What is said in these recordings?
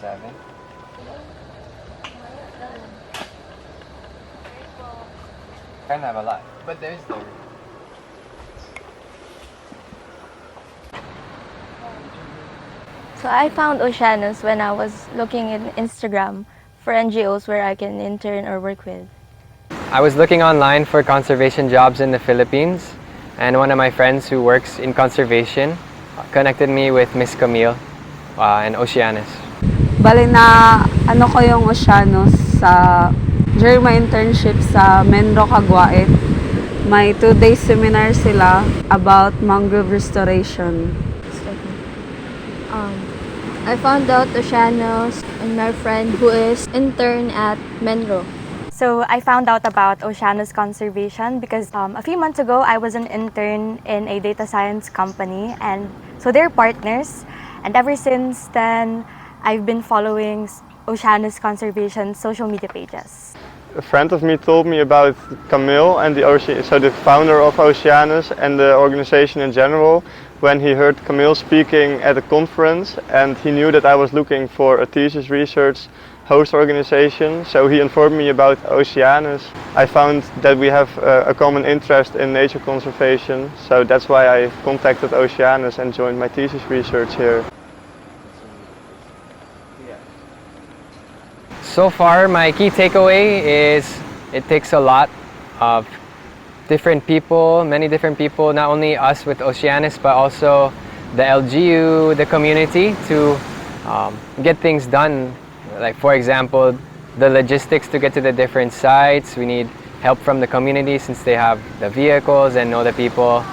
7. Kind of have a lot, but there's the. So I found Oceanus when I was looking in Instagram for NGOs where I can intern or work with. I was looking online for conservation jobs in the Philippines, and one of my friends who works in conservation connected me with Miss Camille in Oceanus. Bali na ano ko yung Oceanus sa during my internship sa Menro, Caguait. May 2-day seminar sila about mangrove restoration. I found out Oceanus and my friend who is intern at Menro. So I found out about Oceanus conservation because a few months ago I was an intern in a data science company, and so they're partners, and ever since then I've been following Oceanus conservation social media pages. A friend of me told me about Camille and the founder of Oceanus and the organization in general, when he heard Camille speaking at a conference, and he knew that I was looking for a thesis research host organization, so he informed me about Oceanus. I found that we have a common interest in nature conservation, so that's why I contacted Oceanus and joined my thesis research here. So far, my key takeaway is it takes a lot of different people, many different people, not only us with Oceanus, but also the LGU, the community, to get things done. Like, for example, the logistics to get to the different sites. We need help from the community since they have the vehicles and know the people.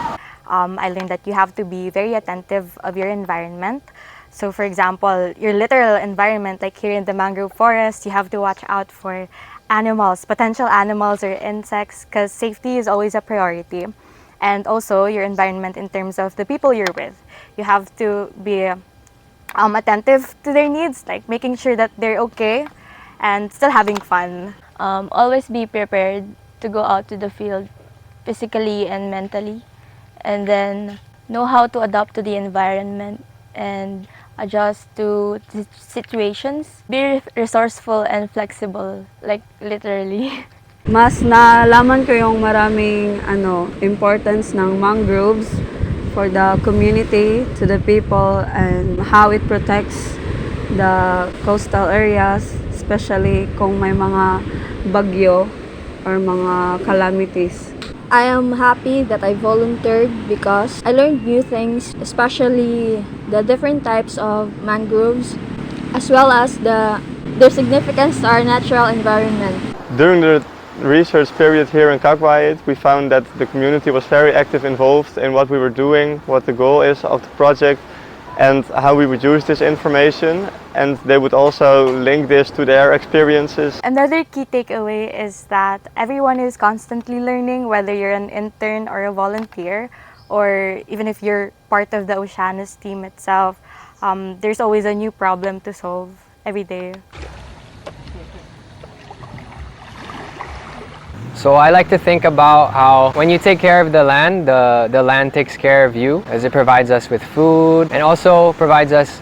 I learned that you have to be very attentive of your environment. So for example, your literal environment, like here in the mangrove forest, you have to watch out for animals, potential animals or insects, because safety is always a priority. And also your environment in terms of the people you're with. You have to be attentive to their needs, like making sure that they're okay and still having fun. Always be prepared to go out to the field physically and mentally, and then know how to adapt to the environment and adjust to situations. Be resourceful and flexible, like literally. Mas nalaman ko yung maraming importance ng mangroves for the community, to the people, and how it protects the coastal areas, especially kung may mga bagyo or mga calamities. I am happy that I volunteered because I learned new things, especially the different types of mangroves, as well as their significance to our natural environment. During the research period here in Caguait, we found that the community was very active involved in what we were doing, what the goal is of the project, and how we would use this information, and they would also link this to their experiences. Another key takeaway is that everyone is constantly learning, whether you're an intern or a volunteer, or even if you're part of the Oceanus team itself. There's always a new problem to solve every day. So I like to think about how when you take care of the land takes care of you, as it provides us with food and also provides us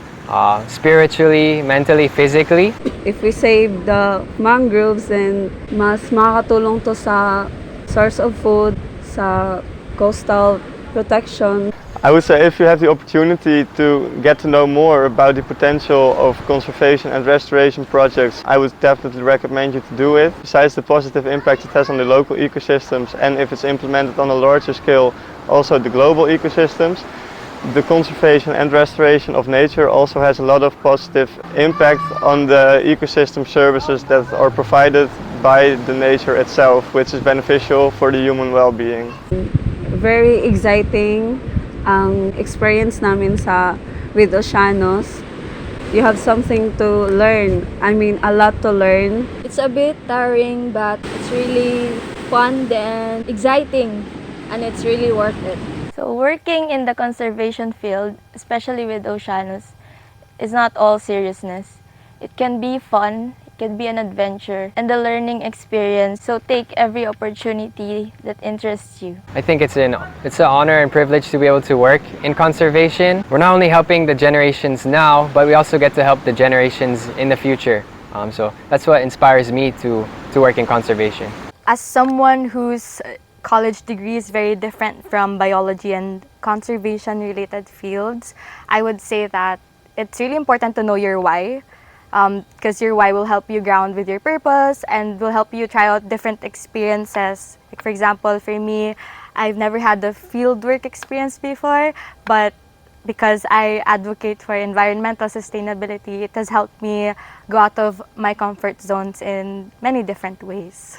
spiritually, mentally, physically. If we save the mangroves, then mas makakatulong to sa source of food, sa coastal protection. I would say if you have the opportunity to get to know more about the potential of conservation and restoration projects, I would definitely recommend you to do it. Besides the positive impact it has on the local ecosystems, and if it's implemented on a larger scale, also the global ecosystems, the conservation and restoration of nature also has a lot of positive impact on the ecosystem services that are provided by the nature itself, which is beneficial for the human well-being. Very exciting ang experience namin with Oceanus. You have something to learn. I mean, a lot to learn. It's a bit tiring, but it's really fun and exciting, and it's really worth it. So working in the conservation field, especially with Oceanus, is not all seriousness. It can be fun, it can be an adventure and a learning experience. So take every opportunity that interests you. I think it's an honor and privilege to be able to work in conservation. We're not only helping the generations now, but we also get to help the generations in the future. So that's what inspires me to work in conservation. As someone whose college degree is very different from biology and conservation related fields, I would say that it's really important to know your why, because your why will help you ground with your purpose and will help you try out different experiences. Like for example, for me, I've never had the fieldwork experience before, but because I advocate for environmental sustainability, it has helped me go out of my comfort zones in many different ways.